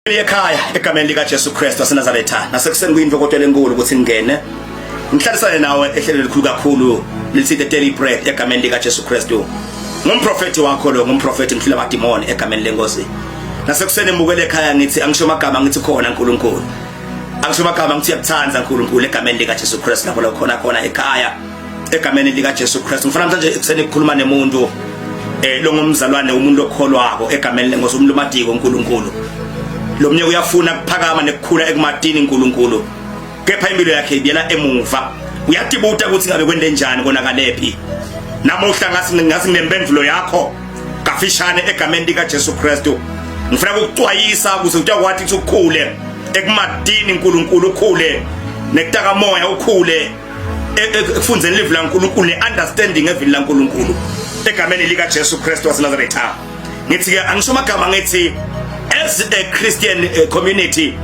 Ekhaya egameni lika Jesu Kristu waseNazaretha nasekuseni kuyimvokotelo enkulu ukuthi ngene ngihlalisane nawe ehlelo elikhulu kakhulu lithi the daily bread egameni lika Jesu Kristu. Ngumprofeti wakho lo, ngumprofeti ngifila amadimoni egameni lenkosi. Nasekuseni mbukele ekhaya ngithi angisho amagama ngithi khona uNkulunkulu. Angisho amagama ngithi yakuthanza uNkulunkulu egameni lika Jesu Kristu lapho khona ekhaya egameni lika Jesu Kristu. Ngifuna manje ekuseni ukukhuluma nemuntu lo ngumzalwane umuntu okholwako egameni lenkosi umlumadiko uNkulunkulu. Lo mnye uyafuna ukuphakama nekukhula ekumadini uNkulunkulu kepha impilo yakhe ibiyela emuva uyatibuta ukuthi ngabe kwende njani konakalephi namuhla ngasi nembendvulo yakho kafishane egameni lika Jesu Kristu ngifuna ukucwayisa ukuze utakwathi ukuthi ukhule ekumadini uNkulunkulu ukhule nekutaka moya ukhule ekufundzeni live la uNkulunkulu understanding evili la uNkulunkulu egameni lika Jesu Kristu waseNazaretha. Ngithi ke angisho amagama ngithi as a Christian community,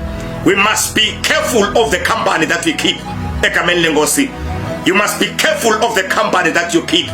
we must be careful of the company that we keep. Egameni lenkosi, you must be careful of the company that you keep.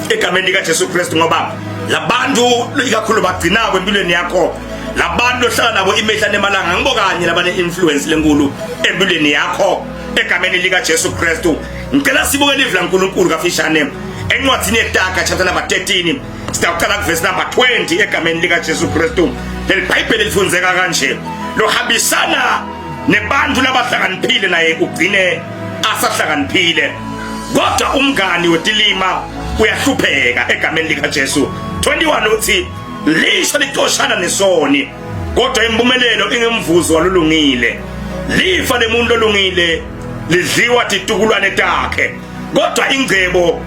Egameni lika Jesu Kristu ngoba labantu ikakhulu bagcina kwempilweni yakho, labantu ohlala nabo imehla nemalanga ngibokanye labane influence lenkulu empilweni yakho. Egameni lika Jesu Kristu, ngicela sibuke live la uNkulunkulu kafishane encwadini yeTaka chapter number 13 sitaqala verse number 20 egameni lika Jesu Kristu. Lelibhayibheli lifundzeka kanje lohambisana nebantu labahlakaniphile naye ugcine asahlakaniphile kodwa umngani wetilima uyahlupheka egameni lika Jesu. 21 uthi lisho lixoshana nesoni kodwa impumelelo ingemvuzo walulungile. Lifa lemuntu olungile lidliwa titukulwane takhe kodwa ingcebo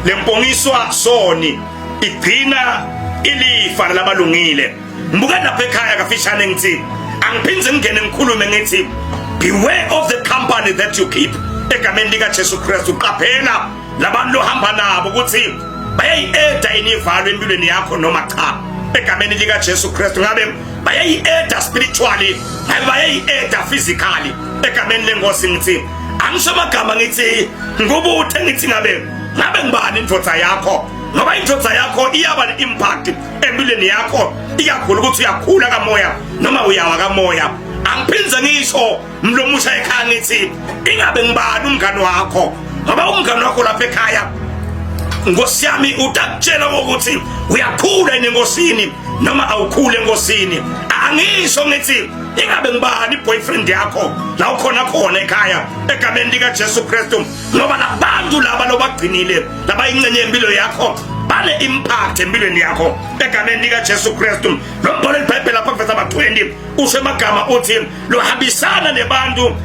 lempongiswa soni igcina ilifa labalungile. Mbuka lapha ekhaya kafishane ngithi angiphinze ngene ngikhulume ngithi beware of the company that you keep egameni lika Jesu Kristu. Qaphela labantu ohamba nabo ukuthi bayayi-eda inivalo empilweni yakho noma cha egameni lika Jesu Kristu. Ngabe bayayi-eda spiritually ngabe bayayi-eda physically egameni lenkosi. Ngithi angisho amagama ngithi ngubuthe ngithi ngabe ngibani indvodza yakho ngoba indvodza yakho iyaba ne-impact empilweni yakho ikakhulu ukuthi uyakhula kamoya noma uyawa kamoya. Angiphinze ngisho mlomusha ekhaya ngithi ingabe ngibani umngani wakho ngoba umngani wakho lapha ekhaya Nkosi yami utakutshela ukuthi uyakhula enkosini noma awukhule enkosini. Angisho ngithi ingabe ngibani boyfriend yakho la ukhona khona ekhaya egameni lika Jesu Kristu ngoba labantu laba lobagcinile laba ingcenye empilo yakho bale impact empilweni yakho egameni lika Jesu Kristu. Lo mbhalo iBhayibheli lapha verse 20 usho amagama uthi lohambisana nebantu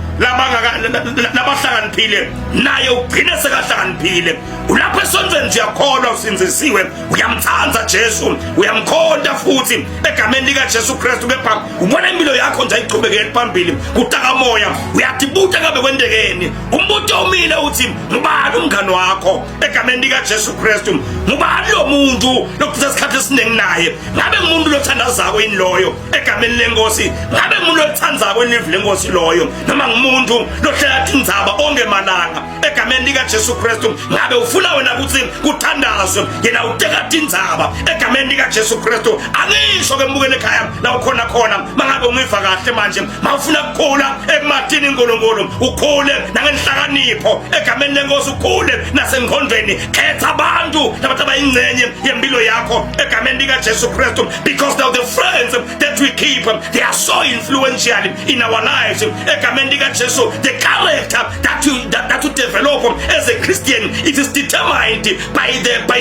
labahlakaniphile naye ugcine sekahlakaniphile. Ulapha esonzweni nje yakholwa usinzisiwe uyamthanza Jesu uyamkhonda futhi egameni lika Jesu Kristu kepha ubona impilo yakho nje ayiqhubekele phambili kutaka moya uyatibuta ngabe kwendekeni. Umbuto umile uthi ngubani umngani wakho egameni lika Jesu Kristu. Ngubani lo muntu lokuthatha isikhathi esiningi naye ngabe umuntu lothandazako yini loyo egameni lenkosi. Ngabe umuntu lothandazako yini lenkosi loyo noma umuntu lohlala indzaba ongemalanga egameni lika Jesu Kristu. Ngabe ufuna wena ukuthi kuthandazwe yena uteka indzaba egameni lika Jesu Kristu. Angisho ke mbukele ekhaya la ukhona khona mangabe ungiva kahle manje mawufuna ukukhula ekumadini uNkulunkulu ukhule nangenhlakanipho egameni lenkosi ukhule nasengqondweni. Khetha abantu labantu abayingcenye yempilo yakho egameni lika Jesu Kristu because now the friends that we keep they are so influential in our lives egameni lika Jesu. The character that you develop as a Christian, it is determined by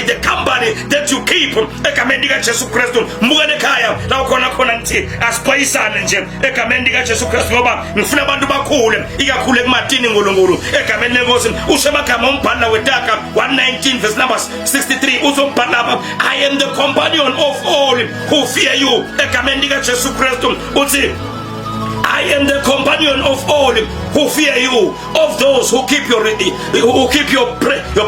the company that you keep egameni lika Jesu Kristu. Mbukele ekhaya la ukhona khona ngithi asiphoyisane nje egameni lika Jesu Kristu ngoba ngifuna abantu bakhule ikakhulu ekumadini uNkulunkulu egameni lenkosi. Usho amagama umbhalo weTaka 119 verse number 63 uzombhala I am the companion of all who fear you egameni lika Jesu Kristu. Uthi I am the companion of all who fear you, of those who keep your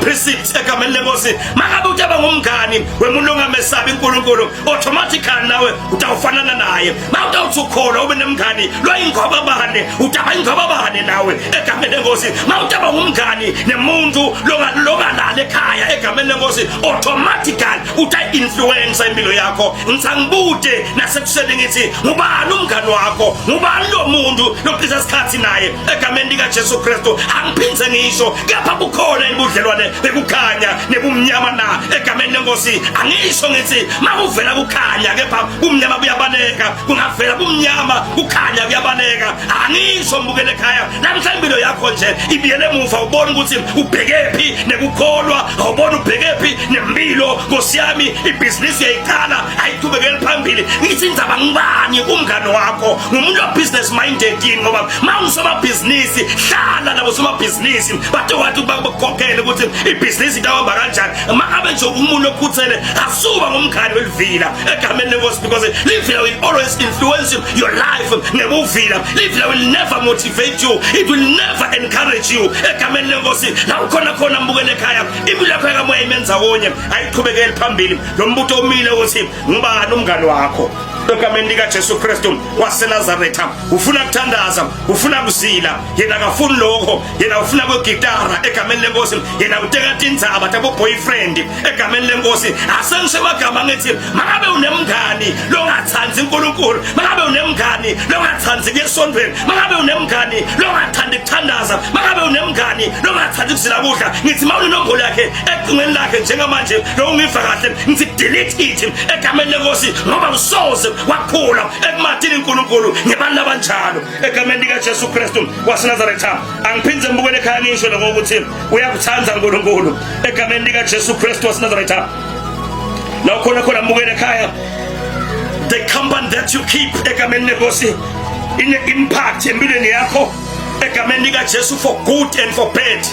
precepts. Egameni lenkosi mangabe utaba ngumngani wemuntu ongamesabi uNkulunkulu, automatically nawe utawufanana naye. Mawuthi ukholwa ube nemngani loyingqobabane, utaba ingqobabane nawe egameni lenkosi. Mawutaba ngumngani nemuntu longalala ekhaya egameni lenkosi, automatically uta-influence impilo yakho. Ngisangibude nasekuseni ngithi ngubani umngani wakho, ngubani lo muntu lokuchitha isikhathi naye egameni likaJesu Kristu. Angiphindze ngisho kepha bukhona ubudlelwane bekukhanya nebumnyama na egameni lenkosi. Angisho ngithi makuvela kukhanya kepha bumnyama buyabaleka, kungavela bumnyama kukhanya kuyabaleka. Angisho mbukele ekhaya namhla impilo yakho nje ibiyele emuva, ubona ukuthi ubhekephi nekukholwa, awubona ubhekephi nempilo. Nkosi yami ibhizinisi yayiqala ayiqhubekele phambili. Ngithi ndzaba ngibani umngani wakho? Ngumuntu business minded yini? Ngoba mawusoma business hlala nabo soma business batho wathi bakukhokhele ukuthi ibhizinisi itahamba kanjani. Makabe nje umuntu okhuthele asuba ngomngani welivila egameni lenkosi, because livila will always influence your life. Ngebuvila livila will never motivate you, it will never encourage you egameni lenkosi. La ukhona khona mbukele ekhaya impilo yakho kamoya imenza wonye ayiqhubekele phambili. Lo mbuto omile uthi ngubani umngani wakho egameni likaJesu Kristu waseNazaretha. Ufuna ukuthandaza, ufuna kuzila, yena akafuni lokho. Yena ufuna kwegitara egameni lenkosi, yena uteka tindzaba tabo boyfriend egameni lenkosi. Asengisho amagama ngithi mangabe unemngani longathandzi uNkulunkulu, mangabe unemngani longathandzi kuyesondweni, mangabe unemngani longathandi kuthandaza, mangabe unemngani longathandi kuzila kudla, ngithi mawunenombolo yakhe ecingweni lakhe njengamanje lo ungiva kahle, ngithi delete it egameni lenkosi, ngoba usoze wakhula ekumathini uNkulunkulu ngebantu abanjalo egameni likaJesu Kristu waseNazaretha. Angiphindze mbukele ekhaya ngisho ngokuthi uyakuthanda uNkulunkulu egameni likaJesu Kristu waseNazaretha. Now khona mbukele ekhaya, the company that you keep egameni lenkosi ine impact empilweni yakho egameni likaJesu, for good and for bad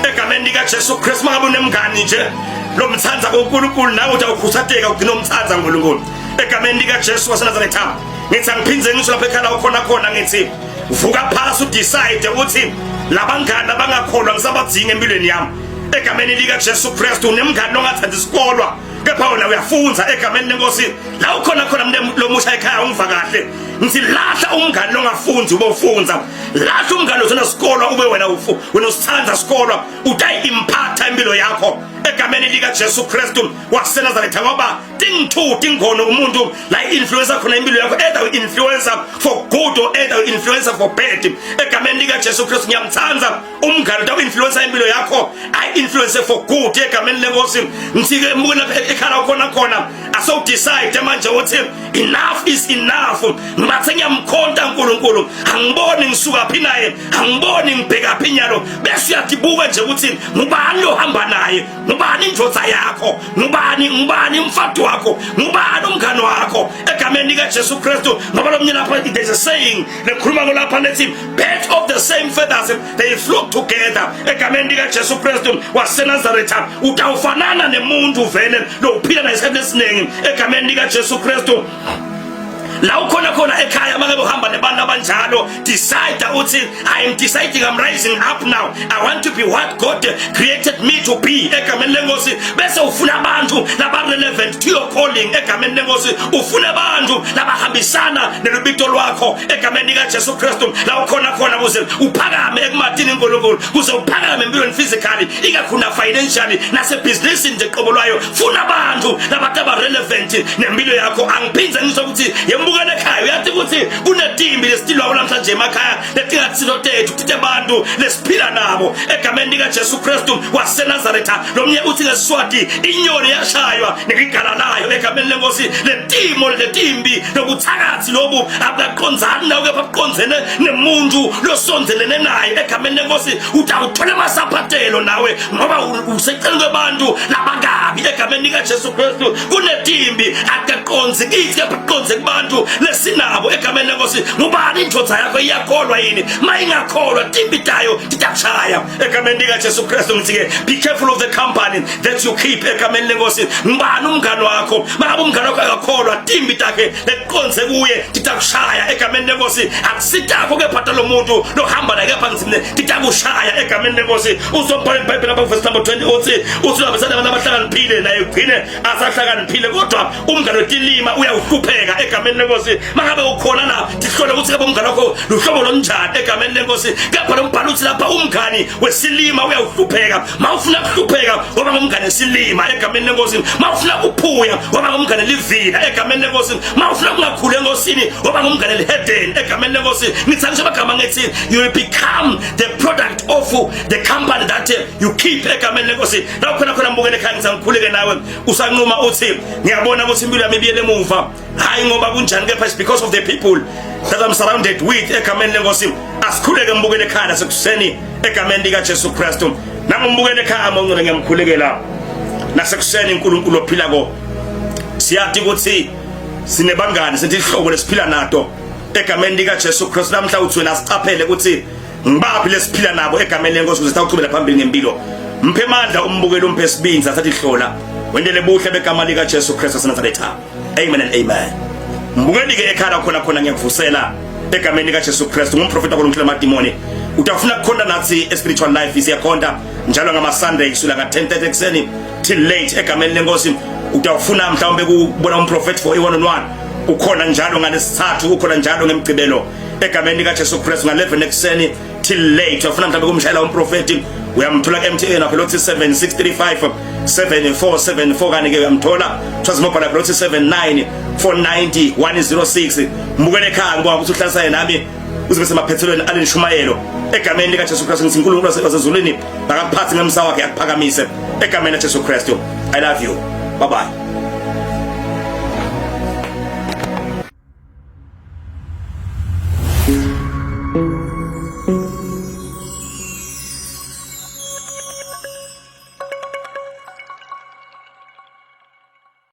egameni likaJesu Kristu. Mangabe unemngani nje lomthandza uNkulunkulu, nawe utawukhuthateka ugcina umthandza uNkulunkulu egameni likaJesu waseNazaretha. Ngithi angiphindze ngisho lapha ekhaya khona ngithi vuka phasi udecide ukuthi labangani abangakholwa ngisabadzinga empilweni yami egameni likaJesu Kristu. Unemngani ongathandi isikolwa kepha wena uyafunza egameni lenkosi. La ukhona lo musha ekhaya ungiva kahle, ngithi lahla umngani longafunzi ube ufunza, lahla umngani ozona isikolwa ube wena usithandza isikolwa, utayi-impacta impilo yakho egameni likaJesu Kristu waseNazaretha. Ngoba tingikhono umuntu la influencer khona impilo yakho, either influencer for good or either influencer for bad egameni likaJesu Kristu. Ngiyamthandza umngani utawu influencer impilo yakho, I influence for good egameni lenkosi. Ngithike mukela ekhala khona aso decide manje uthi enough is enough. Ngibathe ngiyamkhonta uNkulunkulu, angiboni ngisuka phi naye, angiboni ngibheka phi nyalo, bese uyadibuka nje ukuthi ngubani lo hamba naye, ngubani indvodza yakho, ngubani umfati wakho, ngubani umngani wakho egameni likaJesu Kristu. Ngoba lo mnyana lapha there's a saying lekhuluma ngolapha lethi birds of the same feathers they flock together egameni likaJesu Kristu waseNazaretha. Utawufanana nemuntu vele lo uphila naye isikhathi esiningi egameni likaJesu Kristu. La ukhona ekhaya mangabe uhamba nebantu abanjalo, decide uthi I am deciding, I'm rising up now, I want to be what God created me to be egameni lenkosi. Bese ufuna abantu laba relevant to your calling egameni lenkosi, ufuna abantu labahambisana nelubito lwakho egameni likaJesu Kristu. La ukhona kuze uphakame ekumathini uNkulunkulu, kuze uphakame empilweni physically, ikakhulu financially nase business nje qobo lwayo. Funa abantu labantu aba relevant nempilo yakho. Angiphindze ngisho ukuthi yembukele ekhaya uyathi ukuthi kunetimbi lestilwa namhlanje emakhaya letingatsilo tethu kuthi abantu lesiphila nabo egameni likaJesu Kristu waseNazaretha. Lo mnye uthi ngeSiswati inyoni yashaywa nekigala layo egameni lenkosi. Letimbi lobuthakathi lobu abaqonzani nawe kepha buqonzene nemuntu losondelene naye egameni lenkosi. Utawuthola amasaphatelo nawe ngoba useceleni kwabantu labakabi egameni likaJesu Kristu. Kunetimbi akaqonzi kithi kepha kuqonze kubantu lesinabo egameni lenkosi. lenkosi ngubani indvodza yakho iyakholwa yini mayingakholwa timbitayo titakushaya egameni lika Jesu Kristu ngitsike be careful of the company that you keep egameni lenkosi ngubani umngane wakho mangabe umngane wakho akakholwa timbi takhe leqonze kuye titakushaya egameni lenkosi akusitako kephatha lo muntu lohamba naye phansi titakushaya egameni lenkosi uzombhala iBhayibheli lapha verse number 20 uthi uzabesana abantu abahlakaniphile naye ugcine asahlakaniphile kodwa umngane wetilima uyahlupheka egameni lenkosi mangabe ukhona la tihlole ukuthi ke umngane wakho luhlobo lonjani egameni lenkosi kepha lo mbhalo uthi lapha umngane wesilima uyahlupheka mawufuna ukuhlupheka ngoba umngane wesilima egameni lenkosi mawufuna ukuphuya ngoba umngane livila egameni lenkosi mawufuna kungakhule enkosini ngoba umngane lehedeni egameni lenkosi ngitsangisha amagama ngithi you will become the product of the company that you keep egameni lenkosi la khona mbukele ekhaya ngisangikhuleke nawe usanquma uthi ngiyabona ukuthi impilo yami ibiyele emuva hayi ngoba kunjani kepha it's because of the people that I'm surrounded with egameni lenkosi asikhuleke mbukele ekhaya sekuseni egameni lika Jesu Kristu nami mbukele ekhaya ngongcwele ngiyamkhulekela nasekuseni uNkulunkulu ophila ko siyathi ukuthi sinebangani senthi ihlobo lesiphila nato egameni lika Jesu Kristu namhla uthi wena sicaphele ukuthi ngibaphi lesiphila nabo egameni lenkosi ukuze sitaqhubela phambili ngempilo mphe amandla umbukelo umphe sibinza sathi hlola wendele buhle begama lika Jesu Kristu waseNazaretha amen and amen mbukeli ke ekhaya khona ngiyakuvusela egameni lika Jesu Kristu ngumprofeti wakho amadimoni utafuna kukhonda nathi spiritual life isiyakhonda njalo ngama Sunday kusula ka 10:30 ekseni till late egameni lenkosi utafuna mhlawumbe kubona umprofeti for i1-on-1 ukhona njalo ngalesithathu ukhona njalo ngemgcibelo egameni lika Jesu Kristu nga 11 ekseni till late utafuna mhlawumbe kumshayela umprofeti uyamthola ku MTN lapha lothi 7635 7474 kanike uyamthola trust mobile lothi 79 490 106 mbukele ekhaya ngoba ukuthi uhlalisa nami uzibe semaphethelweni alentshumayelo egameni lika Jesu Kristu ngithi uNkulunkulu wasezulwini akaphathi ngemsa wakhe akuphakamise egameni lika Jesu Kristu I love you bye bye.